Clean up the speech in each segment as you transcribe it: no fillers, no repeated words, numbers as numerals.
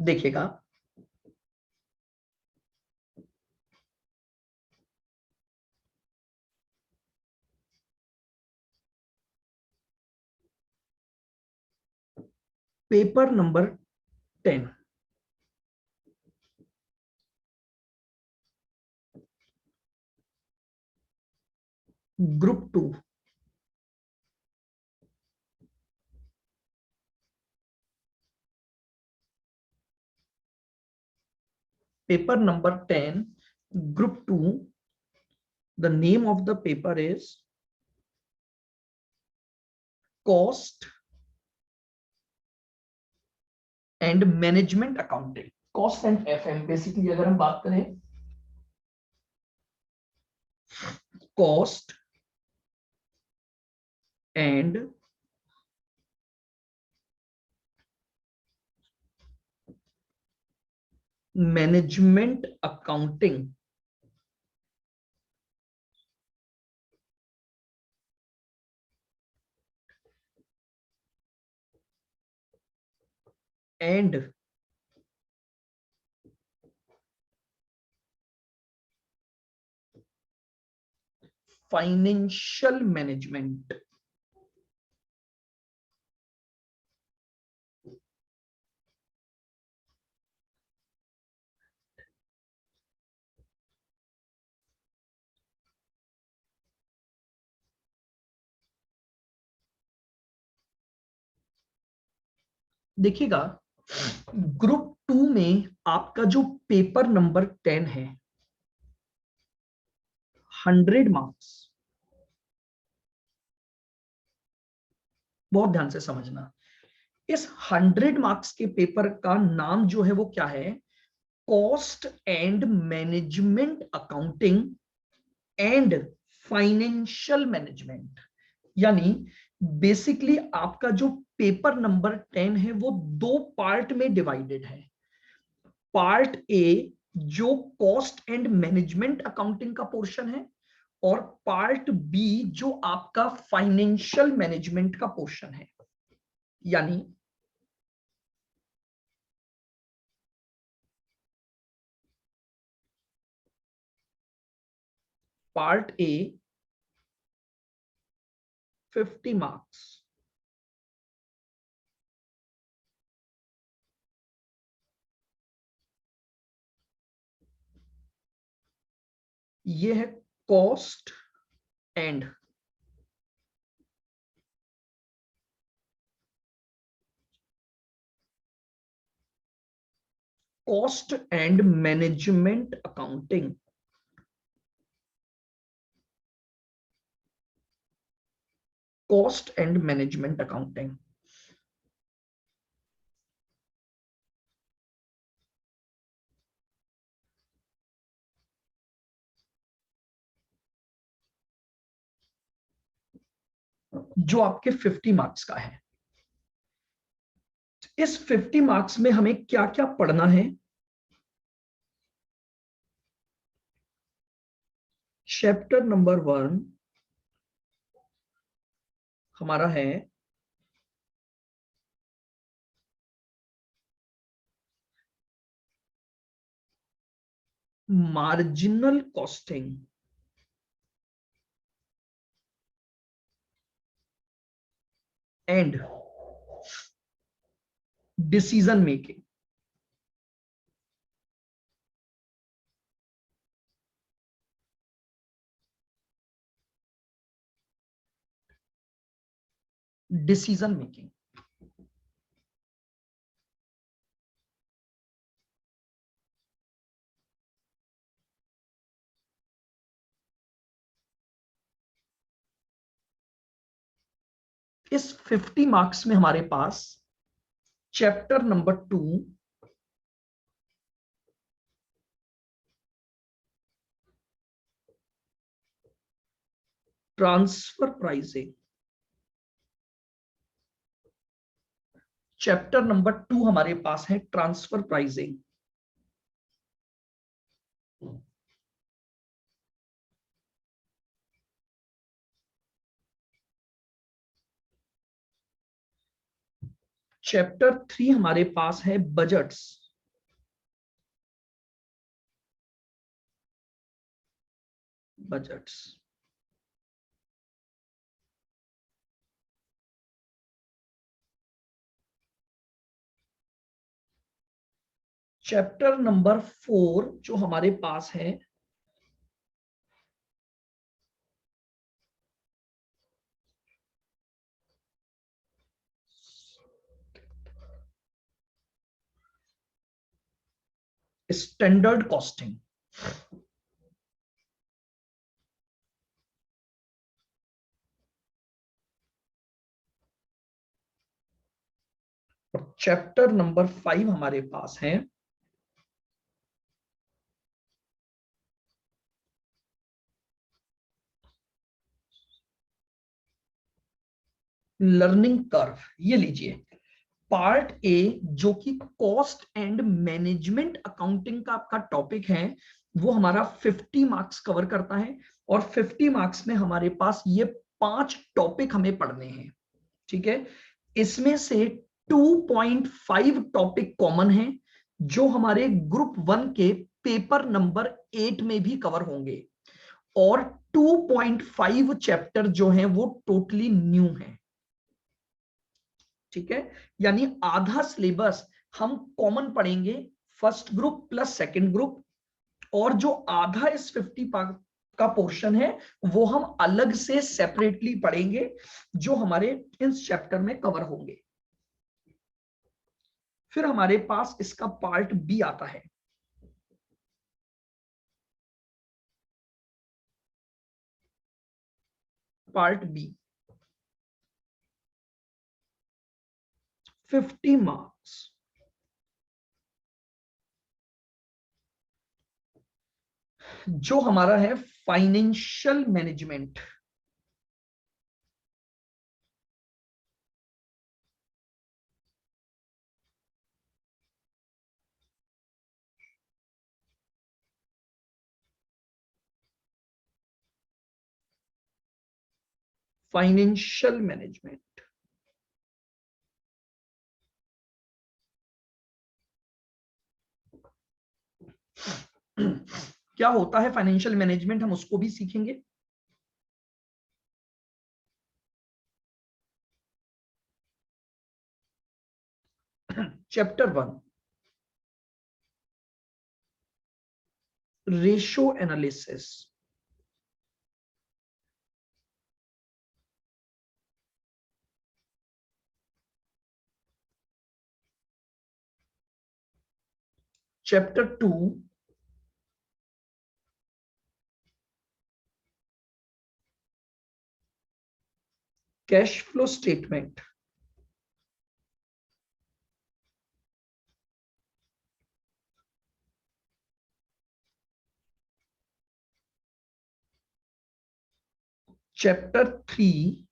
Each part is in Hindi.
देखिएगा, paper number 10, group 2, paper number 10, group 2, the name of the paper is cost and management accounting, cost and FM। Basically अगर हम बात करें cost and management accounting, and financial management. देखिएगा, ग्रुप 2 में आपका जो पेपर नंबर 10 है, 100 मार्क्स। बहुत ध्यान से समझना, इस 100 मार्क्स के पेपर का नाम जो है वो क्या है, cost and management accounting and financial management. यानी बेसिकली आपका जो पेपर नंबर 10 है वो दो पार्ट में डिवाइडेड है। पार्ट ए जो कॉस्ट एंड मैनेजमेंट अकाउंटिंग का पोर्शन है, और पार्ट बी जो आपका फाइनेंशियल मैनेजमेंट का पोर्शन है। यानी पार्ट ए 50 मार्क्स, ये है cost and management accounting. Cost and management accounting जो आपके 50 मार्क्स का है। इस 50 मार्क्स में हमें क्या क्या पढ़ना है? चैप्टर नंबर 1 हमारा है marginal costing and decision making. Decision making इस 50 मार्क्स में हमारे पास chapter number 2 transfer pricing, chapter number 2 हमारे पास है ट्रांसफर प्राइसिंग। चैप्टर 3 हमारे पास है बजट्स। बजट्स। चैप्टर नंबर 4 जो हमारे पास है, स्टैंडर्ड कॉस्टिंग। और चैप्टर नंबर 5 हमारे पास है लर्निंग कर्व। ये लीजिए पार्ट ए जो कि कॉस्ट एंड मैनेजमेंट अकाउंटिंग का आपका टॉपिक है, वो हमारा 50 मार्क्स कवर करता है। और 50 मार्क्स में हमारे पास ये 5 टॉपिक हमें पढ़ने हैं। ठीक है, इसमें से 2.5 टॉपिक कॉमन है जो हमारे ग्रुप 1 के पेपर नंबर 8 में भी कवर होंगे, और 2.5 चैप्टर जो हैं वो टोटली न्यू हैं। ठीक है, यानी आधा सिलेबस हम कॉमन पढ़ेंगे, first group plus second group, और जो आधा इस 50 का पोर्शन है वो हम अलग से सेपरेटली पढ़ेंगे जो हमारे इस चैप्टर में कवर होंगे। फिर हमारे पास इसका पार्ट बी आता है। पार्ट बी 50 मार्क्स, जो हमारा है फाइनेंशियल मैनेजमेंट। फाइनेंशियल मैनेजमेंट क्या होता है, फाइनेंशियल मैनेजमेंट हम उसको भी सीखेंगे। Chapter 1 ratio analysis. Chapter 2 cash flow statement. Chapter 3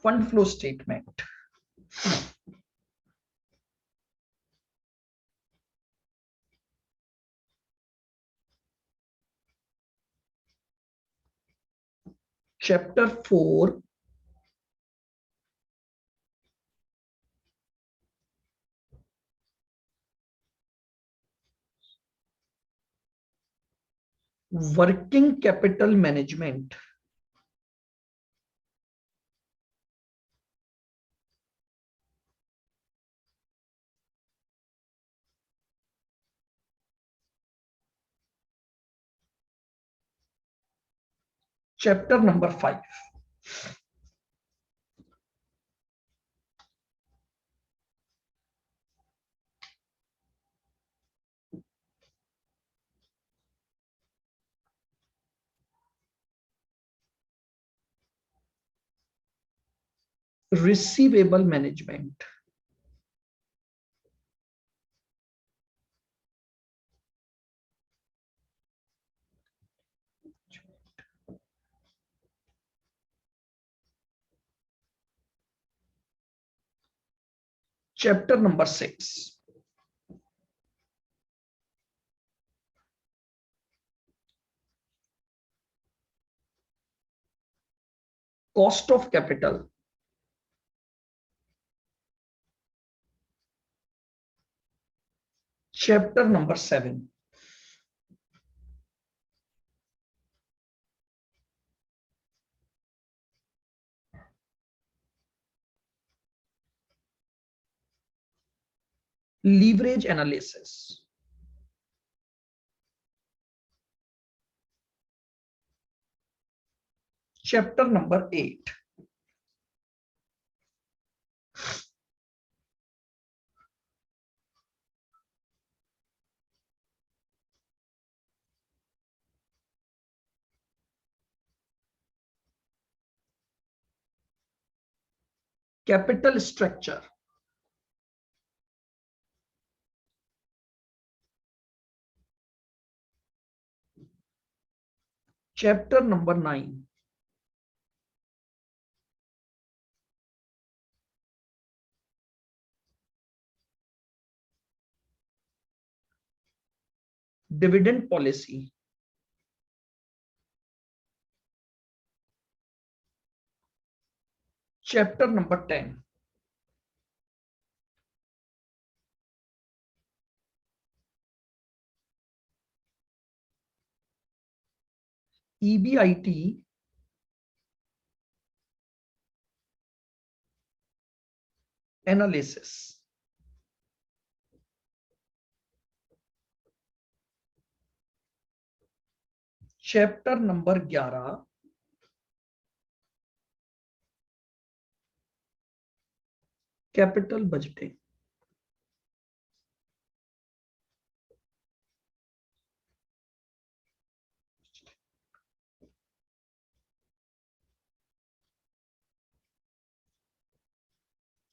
fund flow statement. Chapter 4 working capital management. Chapter number 5 receivable management. Chapter number 6 cost of capital, chapter number 7, leverage analysis, chapter number 8, capital structure, chapter number 9, dividend policy, chapter number 10, EBIT analysis, chapter number 11, capital budgeting,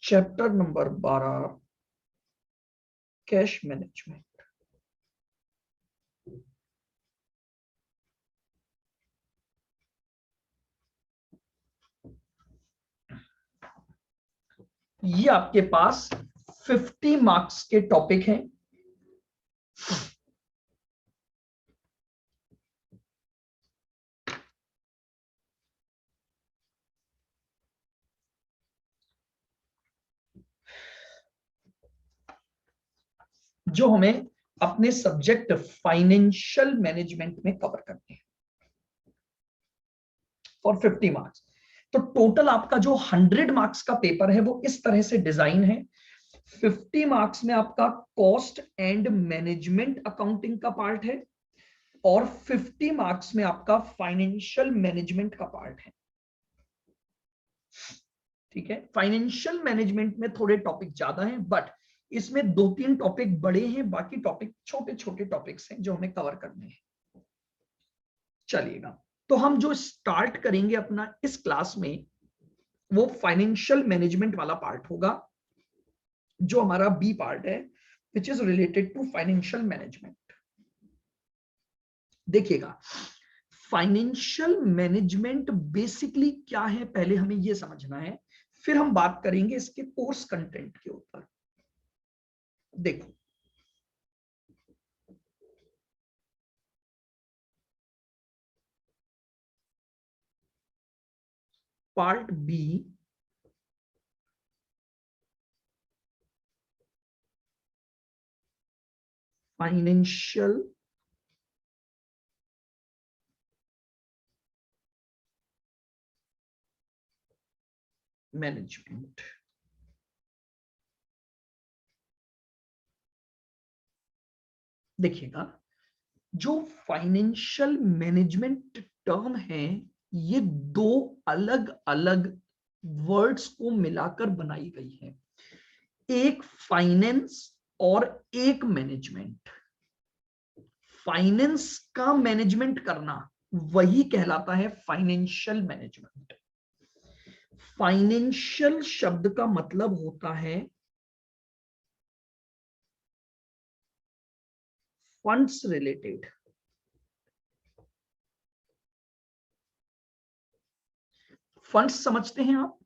chapter number 12, cash management. ये आपके पास 50 मार्क्स के टॉपिक हैं। जो हमें अपने सब्जेक्ट फाइनेंशियल मैनेजमेंट में कवर करने हैं फॉर 50 मार्क्स। तो टोटल आपका जो 100 मार्क्स का पेपर है वो इस तरह से डिजाइन है। 50 मार्क्स में आपका कॉस्ट एंड मैनेजमेंट अकाउंटिंग का पार्ट है और 50 मार्क्स में आपका फाइनेंशियल मैनेजमेंट का पार्ट है। ठीक है, फाइनेंशियल मैनेजमेंट में थोड़े टॉपिक ज्यादा हैं, बट इसमें 2-3 टॉपिक बड़े हैं, बाकी टॉपिक छोटे छोटे टॉपिक्स हैं जो हमें कवर करने हैं। चलिएगा, तो हम जो स्टार्ट करेंगे अपना इस क्लास में वो फाइनेंशियल मैनेजमेंट वाला पार्ट होगा, जो हमारा बी पार्ट है, which is related to financial management. देखिएगा, फाइनेंशियल मैनेजमेंट बेसिकली क्या है पहले हमें यह समझना है, फिर हम बात करेंगे इसके कोर्स कंटेंट के ऊपर। देखो, पार्ट बी फाइनेंशियल मैनेजमेंट। देखिएगा, जो फाइनेंशियल मैनेजमेंट टर्म है ये दो अलग अलग वर्ड्स को मिलाकर बनाई गई है, एक फाइनेंस और एक मैनेजमेंट। फाइनेंस का मैनेजमेंट करना वही कहलाता है फाइनेंशियल मैनेजमेंट। फाइनेंशियल शब्द का मतलब होता है फंड्स रिलेटेड। फंड्स समझते हैं आप?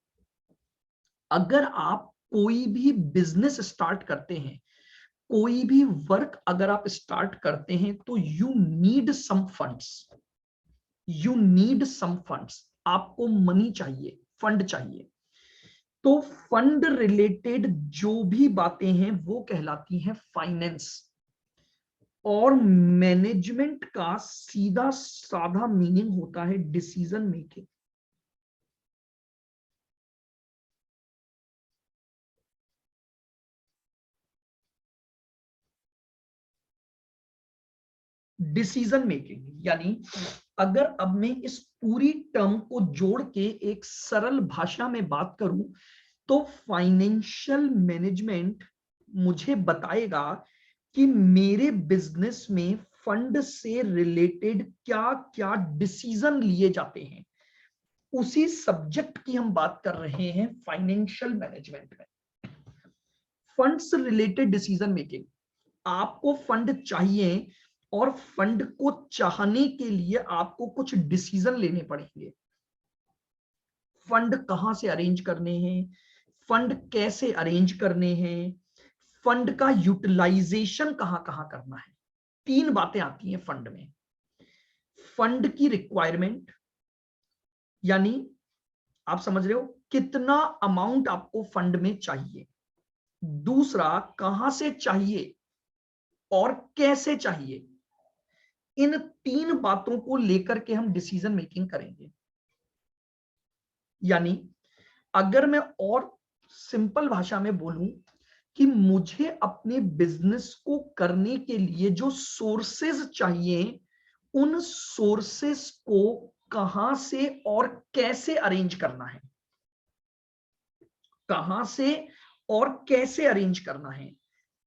अगर आप कोई भी बिजनेस स्टार्ट करते हैं, कोई भी वर्क अगर आप स्टार्ट करते हैं, तो you need some funds. You need some funds. आपको मनी चाहिए, फंड चाहिए, तो फंड रिलेटेड जो भी बातें हैं वो कहलाती हैं फाइनेंस। और मैनेजमेंट का सीधा साधा मीनिंग होता है डिसीजन मेकिंग। डिसीजन मेकिंग यानी अगर अब मैं इस पूरी टर्म को जोड़ के एक सरल भाषा में बात करूं तो फाइनेंशियल मैनेजमेंट मुझे बताएगा कि मेरे बिजनेस में फंड से रिलेटेड क्या क्या डिसीजन लिए जाते हैं। उसी सब्जेक्ट की हम बात कर रहे हैं फाइनेंशियल मैनेजमेंट में। फंड्स रिलेटेड डिसीजन मेकिंग, आपको फंड चाहिए और फंड को चाहने के लिए आपको कुछ डिसीजन लेने पड़ेंगे। फंड कहां से अरेंज करने हैं, फंड कैसे अरेंज करने हैं, फंड का यूटिलाइजेशन कहां कहां करना है। तीन बातें आती हैं फंड में। फंड की रिक्वायरमेंट यानी आप समझ रहे हो कितना अमाउंट आपको फंड में चाहिए। दूसरा, कहां से चाहिए और कैसे चाहिए। इन तीन बातों को लेकर के हम डिसीजन मेकिंग करेंगे। यानी अगर मैं और सिंपल भाषा में बोलूं कि मुझे अपने बिजनेस को करने के लिए जो सोर्सेज चाहिए, उन सोर्सेस को कहां से और कैसे अरेंज करना है। कहां से और कैसे अरेंज करना है,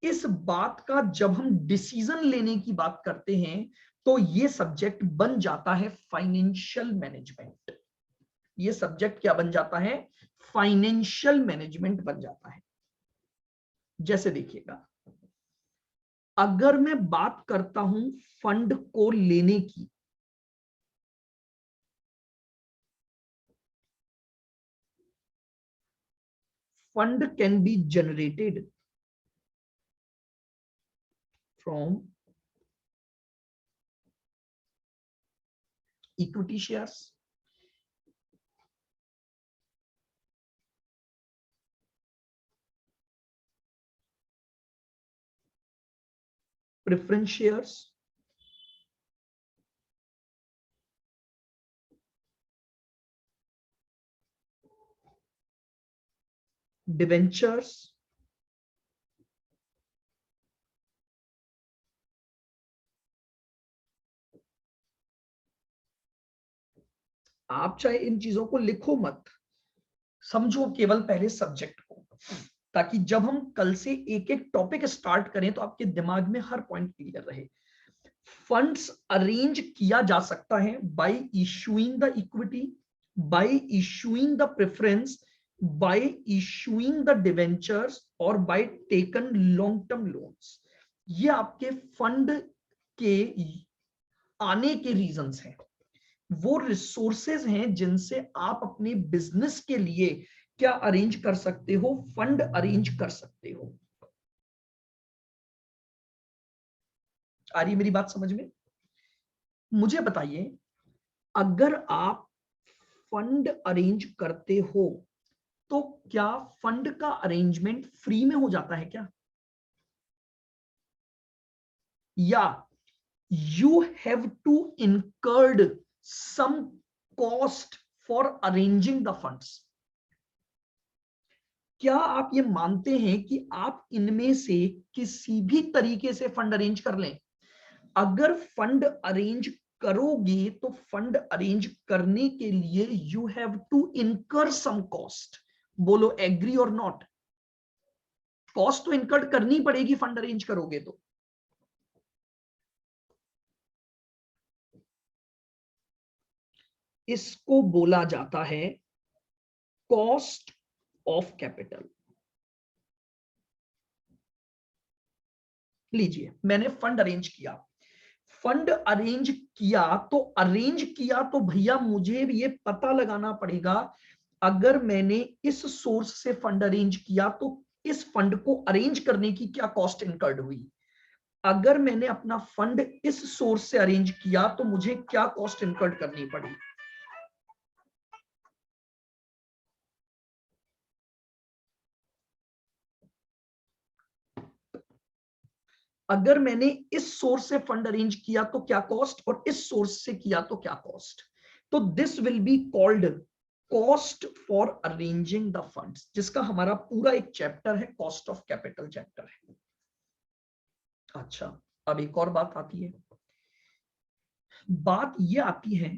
इस बात का जब हम डिसीजन लेने की बात करते हैं तो ये सब्जेक्ट बन जाता है फाइनेंशियल मैनेजमेंट। ये सब्जेक्ट क्या बन जाता है, फाइनेंशियल मैनेजमेंट बन जाता है। जैसे देखिएगा, अगर मैं बात करता हूं फंड को लेने की, fund can be generated from equity shares, preference shares, debentures, आप चाहे इन चीजों को लिखो मत, समझो केवल पहले सब्जेक्ट को, ताकि जब हम कल से एक एक टॉपिक स्टार्ट करें तो आपके दिमाग में हर पॉइंट क्लियर रहे। फंड्स अरेंज किया जा सकता है by issuing the equity, by issuing the preference, by issuing the debentures और by taken long term loans. ये आपके फंड के आने के रीजंस हैं, वो रिसोर्सेज हैं जिनसे आप अपने बिजनेस के लिए क्या अरेंज कर सकते हो, फंड अरेंज कर सकते हो। आ रही मेरी बात समझ में? मुझे बताइए, अगर आप फंड अरेंज करते हो तो क्या फंड का अरेंजमेंट फ्री में हो जाता है क्या, या you have to incurred some cost for arranging the funds? क्या आप ये मानते हैं कि आप इनमें से किसी भी तरीके से फंड अरेंज कर लें? अगर फंड अरेंज करोगे तो फंड अरेंज करने के लिए you have to incur some cost. बोलो एग्री और नॉट? कॉस्ट तो इनकर करनी पड़ेगी फंड अरेंज करोगे तो। इसको बोला जाता है कॉस्ट ऑफ कैपिटल। लीजिए, मैंने फंड अरेंज किया, फंड अरेंज किया तो भैया मुझे ये पता लगाना पड़ेगा, अगर मैंने इस सोर्स से फंड अरेंज किया तो इस फंड को अरेंज करने की क्या कॉस्ट इनकर्ड हुई। अगर मैंने अपना फंड इस सोर्स से अरेंज किया तो मुझे क्या कॉस्ट इनकर्ड करनी पड़ी। अगर मैंने इस सोर्स से फंड अरेंज किया तो क्या कॉस्ट, और इस सोर्स से किया तो क्या कॉस्ट। तो this will be called cost for arranging the funds, जिसका हमारा पूरा एक चैप्टर है, कॉस्ट ऑफ कैपिटल चैप्टर है। अच्छा, अब एक और बात आती है, बात यह आती है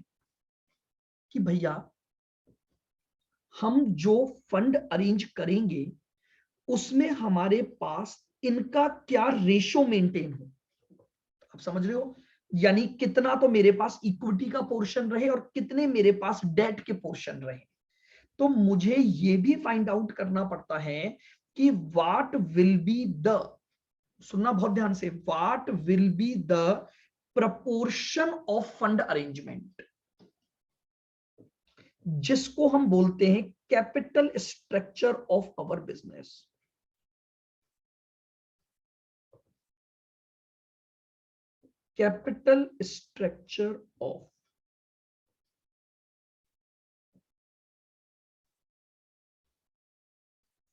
कि भैया हम जो फंड अरेंज करेंगे उसमें हमारे पास इनका क्या रेशो मेंटेन हो। आप समझ रहे हो, यानी कितना तो मेरे पास इक्विटी का पोर्शन रहे और कितने मेरे पास डेट के पोर्शन रहे। तो मुझे ये भी फाइंड आउट करना पड़ता है कि व्हाट विल बी द, सुनना बहुत ध्यान से, what will be the proportion of fund arrangement, जिसको हम बोलते हैं capital structure of our business. Capital structure of,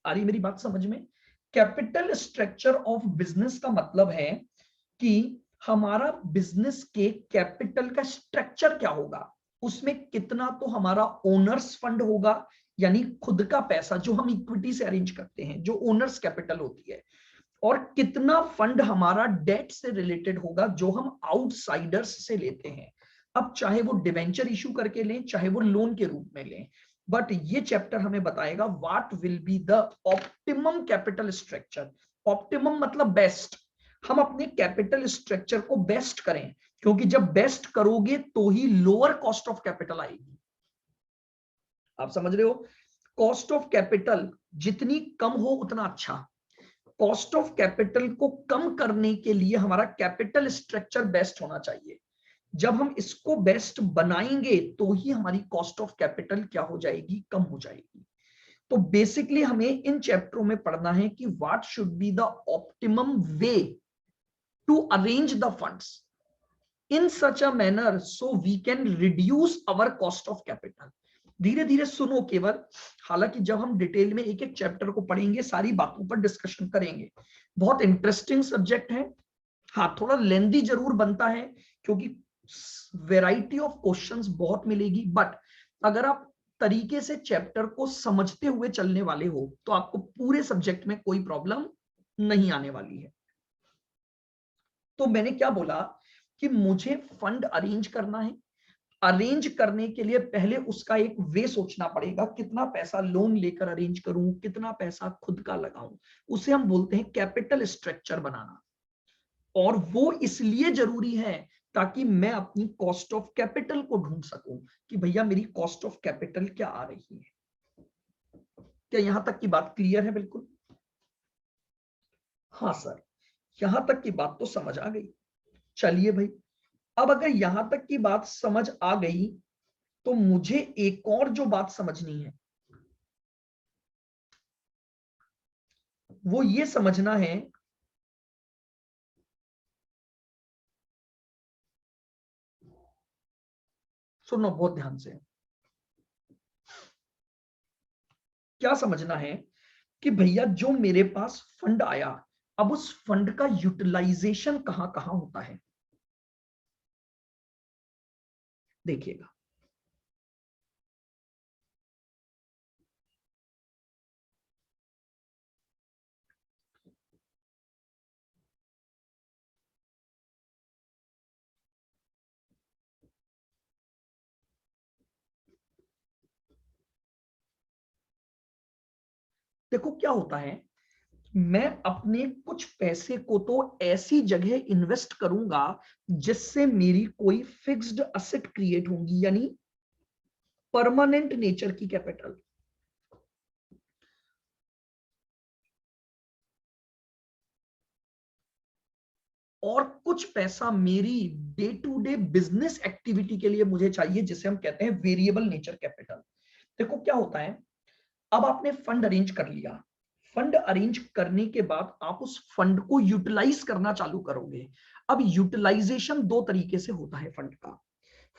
आ रही मेरी बात समझ में। कैपिटल स्ट्रक्चर ऑफ बिजनेस का मतलब है कि हमारा बिजनेस के कैपिटल का स्ट्रक्चर क्या होगा, उसमें कितना तो हमारा ओनर्स फंड होगा, यानी खुद का पैसा जो हम इक्विटी से अरेंज करते हैं, जो ओनर्स कैपिटल होती है, और कितना फंड हमारा डेट से रिलेटेड होगा जो हम आउटसाइडर्स से लेते हैं। अब चाहे वो डिवेंचर इशू करके लें, चाहे वो लोन के रूप में लें, बट ये चैप्टर हमें बताएगा what will be the optimum capital structure. Optimum मतलब बेस्ट, हम अपने कैपिटल स्ट्रक्चर को बेस्ट करें, क्योंकि जब बेस्ट करोगे तो ही लोअर कॉस्ट ऑफ कैपिटल आएगी। आप समझ रहे हो, कॉस्ट ऑफ कैपिटल जितनी कम हो उतना अच्छा। कॉस्ट ऑफ कैपिटल को कम करने के लिए हमारा कैपिटल स्ट्रक्चर बेस्ट होना चाहिए। जब हम इसको बेस्ट बनाएंगे तो ही हमारी कॉस्ट ऑफ कैपिटल क्या हो जाएगी, कम हो जाएगी। तो बेसिकली हमें इन चैप्टरों में पढ़ना है कि what should be the optimum way to arrange the funds in such a manner so we can reduce our cost of capital. धीरे धीरे सुनो केवल, हालांकि जब हम डिटेल में एक एक चैप्टर को पढ़ेंगे सारी बातों पर डिस्कशन करेंगे। बहुत इंटरेस्टिंग सब्जेक्ट है। हाँ, थोड़ा लेंदी जरूर बनता है क्योंकि वैरायटी ऑफ क्वेश्चंस बहुत मिलेगी, बट अगर आप तरीके से चैप्टर को समझते हुए चलने वाले हो तो आपको पूरे सब्जेक्ट में कोई प्रॉब्लम नहीं आने वाली है। तो मैंने क्या बोला कि मुझे फंड अरेंज करना है। अरेंज करने के लिए पहले उसका एक वे सोचना पड़ेगा, कितना पैसा लोन लेकर अरेंज करूं, कितना पैसा खुद का लगाऊं, उसे हम बोलते हैं कैपिटल स्ट्रक्चर बनाना। और वो इसलिए जरूरी है ताकि मैं अपनी कॉस्ट ऑफ कैपिटल को ढूंढ सकूं कि भैया मेरी कॉस्ट ऑफ कैपिटल क्या आ रही है। क्या यहां तक की बात क्लियर है? बिल्कुल। हाँ सर, यहां तक की बात तो समझ आ गई। चलिए भाई, अब अगर यहां तक की बात समझ आ गई तो मुझे एक और जो बात समझनी है वो ये समझना है, सुनो बहुत ध्यान से, क्या समझना है कि भैया जो मेरे पास फंड आया, अब उस फंड का यूटिलाइजेशन कहां कहां होता है। देखिएगा, देखो क्या होता है, मैं अपने कुछ पैसे को तो ऐसी जगह इन्वेस्ट करूंगा जिससे मेरी कोई फिक्स्ड असेट क्रिएट होंगी, यानी परमानेंट नेचर की कैपिटल। और कुछ पैसा मेरी day to day business activity के लिए मुझे चाहिए, जिसे हम कहते हैं वेरिएबल नेचर कैपिटल। देखो क्या होता है, अब आपने फंड अरेंज कर लिया, फंड अरेंज करने के बाद आप उस फंड को यूटिलाइज करना चालू करोगे। अब यूटिलाइजेशन दो तरीके से होता है फंड का।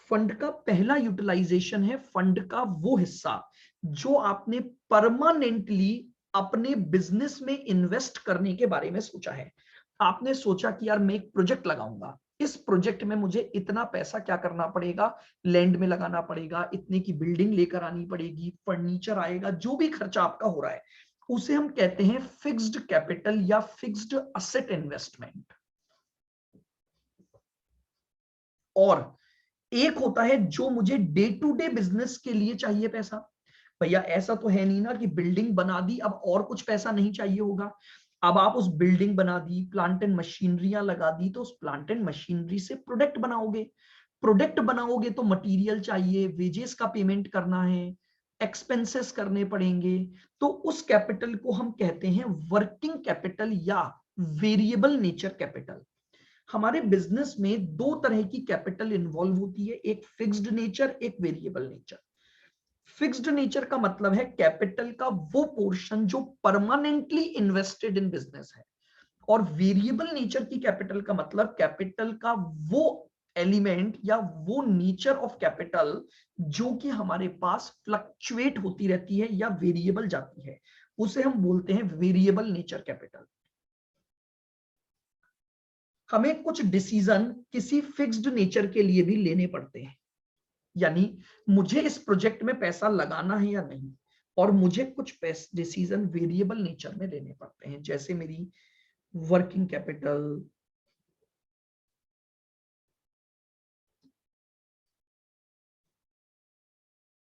फंड का पहला यूटिलाइजेशन है फंड का वो हिस्सा जो आपने परमानेंटली अपने बिजनेस में इन्वेस्ट करने के बारे में सोचा है। आपने सोचा कि यार मैं एक प्रोजेक्ट लगाऊंगा, इस प्रोजेक्ट में मुझे इतना पैसा क्या करना पड़ेगा, लैंड में लगाना पड़ेगा, इतने की बिल्डिंग लेकर आनी पड़ेगी, फर्नीचर आएगा, जो भी खर्चा आपका हो रहा है उसे हम कहते हैं फिक्स्ड कैपिटल या फिक्स्ड असेट इन्वेस्टमेंट। और एक होता है जो मुझे डे टू डे बिजनेस के लिए चाहिए पैसा। भैया ऐसा तो है नहीं ना कि बिल्डिंग बना दी अब और कुछ पैसा नहीं चाहिए होगा। अब आप उस बिल्डिंग बना दी, प्लांट एंड मशीनरियां लगा दी, तो उस प्लांट एंड मशीनरी से प्रोडक्ट बनाओगे, प्रोडक्ट बनाओगे तो मटेरियल चाहिए, वेजेस का पेमेंट करना है, एक्सपेंसेस करने पड़ेंगे। तो उस कैपिटल को हम कहते हैं वर्किंग कैपिटल या वेरिएबल नेचर कैपिटल। हमारे बिजनेस में दो तरह की कैपिटल इन्वॉल्व होती है, एक फिक्स्ड नेचर, एक वेरिएबल नेचर। फिक्स्ड नेचर का मतलब है कैपिटल का वो पोर्शन जो परमानेंटली इन्वेस्टेड इन बिजनेस है, और वेरिएबल नेचर की कैपिटल का मतलब कैपिटल का वो एलिमेंट या वो नेचर ऑफ कैपिटल जो कि हमारे पास फ्लक्चुएट होती रहती है या वेरिएबल जाती है, उसे हम बोलते हैं वेरिएबल नेचर कैपिटल। हमें कुछ डिसीजन किसी फिक्स्ड नेचर के लिए भी लेने पड़ते हैं, यानी मुझे इस प्रोजेक्ट में पैसा लगाना है या नहीं, और मुझे कुछ डिसीजन वेरिएबल नेचर में लेने पड़ते हैं, जैसे मेरी working capital,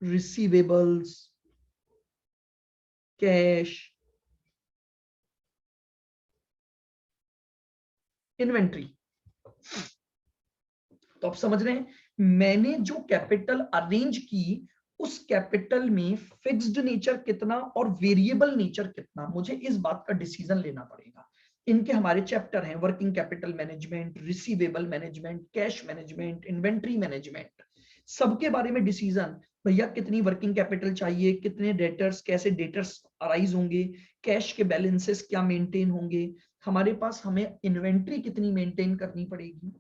receivables, cash, inventory. तो आप समझ रहे हैं, मैंने जो कैपिटल अरेंज की उस कैपिटल में फिक्स्ड नेचर कितना और वेरिएबल नेचर कितना, मुझे इस बात का डिसीजन लेना पड़ेगा। इनके हमारे चैप्टर हैं working capital management, receivable management, cash management, inventory management. सबके बारे में डिसीजन, भैया कितनी वर्किंग कैपिटल चाहिए, कितने डेटर्स, कैसे डेटर्स अराइज होंगे, कैश के बैलेंसेस क्या मेंटेन होंगे, हमारे पास हमें इन्वेंट्री कितनी मेंटेन करनी पड़ेगी।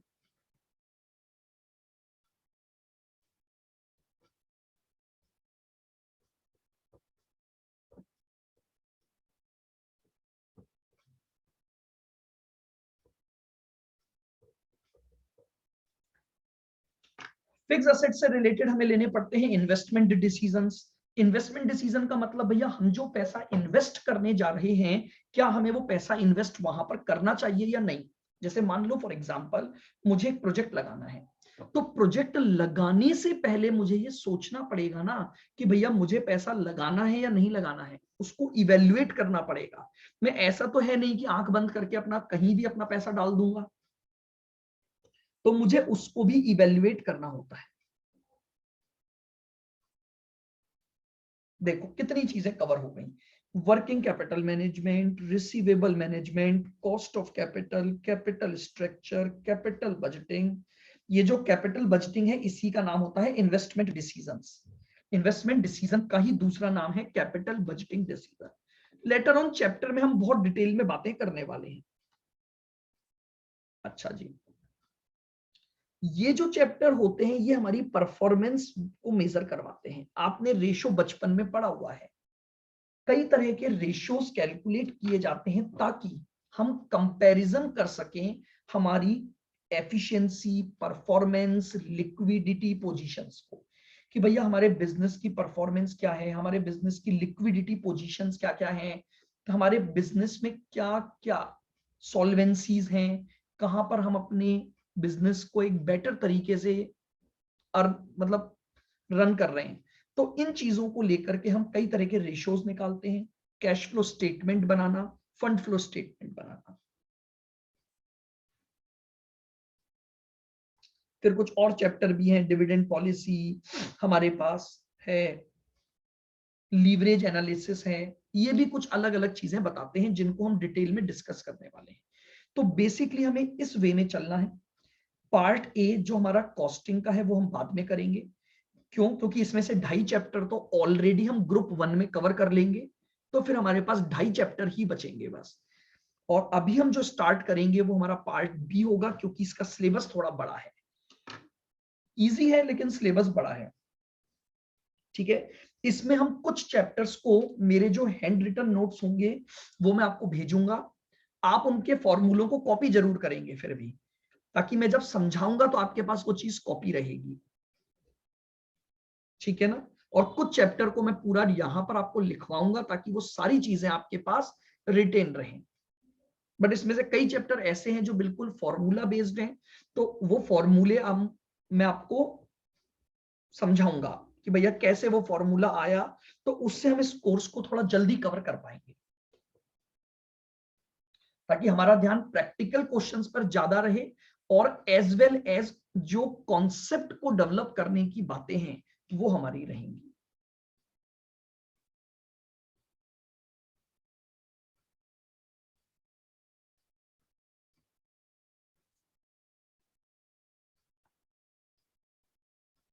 फिक्स असेट से रिलेटेड हमें लेने पड़ते हैं इन्वेस्टमेंट डिसीजंस। इन्वेस्टमेंट डिसीजन का मतलब भैया हम जो पैसा इन्वेस्ट करने जा रहे हैं, क्या हमें वो पैसा इन्वेस्ट वहां पर करना चाहिए या नहीं। जैसे मान लो फॉर एग्जांपल मुझे एक प्रोजेक्ट लगाना है, तो प्रोजेक्ट लगाने से पहले मुझे ये सोचना पड़ेगा ना कि भैया मुझे पैसा लगाना है या नहीं लगाना है, उसको इवेल्युएट करना पड़ेगा। मैं ऐसा तो है नहीं कि आंख बंद करके अपना कहीं भी अपना पैसा डाल दूंगा, तो मुझे उसको भी इवेल्युएट करना होता है। देखो कितनी चीजें कवर हो गई, working capital management, receivable management, cost of capital, capital structure, capital budgeting. ये जो कैपिटल बजटिंग है इसी का नाम होता है इन्वेस्टमेंट डिसीजंस। इन्वेस्टमेंट डिसीजन का ही दूसरा नाम है capital budgeting decision. Later on chapter में हम बहुत डिटेल में बातें करने वाले हैं। अच्छा जी, ये जो चैप्टर होते हैं ये हमारी परफॉर्मेंस को मेजर करवाते हैं। आपने रेशो बचपन में पढ़ा हुआ है, कई तरह के रेशियोज कैलकुलेट किए जाते हैं ताकि हम कंपैरिजन कर सकें हमारी एफिशिएंसी, परफॉर्मेंस, लिक्विडिटी पोजीशंस को, कि भैया हमारे बिजनेस की परफॉर्मेंस क्या है, हमारे बिजनेस की लिक्विडिटी पोजीशंस क्या क्या हैं, हमारे बिजनेस में क्या क्या सॉल्वेंसीज हैं, कहां पर हम अपने बिजनेस को एक बेटर तरीके से मतलब रन कर रहे हैं। तो इन चीजों को लेकर के हम कई तरह के रेशियोज निकालते हैं, कैश फ्लो स्टेटमेंट बनाना, फंड फ्लो स्टेटमेंट बनाना। फिर कुछ और चैप्टर भी हैं, डिविडेंड पॉलिसी हमारे पास है, लीवरेज एनालिसिस है। ये भी कुछ अलग अलग चीजें बताते हैं जिनको हम डिटेल में डिस्कस करने वाले हैं। तो बेसिकली हमें इस वे में चलना है। पार्ट ए जो हमारा कॉस्टिंग का है वो हम बाद में करेंगे, क्यों, क्योंकि इसमें से 2.5 चैप्टर तो ऑलरेडी हम ग्रुप 1 में कवर कर लेंगे, तो फिर हमारे पास 2.5 चैप्टर ही बचेंगे बस। और अभी हम जो स्टार्ट करेंगे वो हमारा पार्ट बी होगा, क्योंकि इसका सिलेबस थोड़ा बड़ा है, इजी है लेकिन सिलेबस बड़ा है। ठीक है, इसमें हम कुछ चैप्टर्स को, मेरे जो हैंड रिटन नोट्स होंगे वो मैं आपको भेजूंगा, आप उनके फॉर्मूलों को कॉपी जरूर करेंगे फिर भी, ताकि मैं जब समझाऊंगा तो आपके पास वो चीज कॉपी रहेगी, ठीक है ना। और कुछ चैप्टर को मैं पूरा यहां पर आपको लिखवाऊंगा ताकि वो सारी चीजें आपके पास रिटेन रहें। बट इसमें से कई चैप्टर ऐसे हैं जो बिल्कुल फॉर्मूला बेस्ड हैं, तो वो फॉर्मूले मैं आपको समझाऊंगा कि भैया कैसे वो फॉर्मूला आया, तो उससे हम इस कोर्स को थोड़ा जल्दी कवर कर पाएंगे, ताकि हमारा ध्यान प्रैक्टिकल क्वेश्चंस पर ज्यादा रहे, और एज वेल एज जो कॉन्सेप्ट को डेवलप करने की बातें हैं वो हमारी रहेंगी।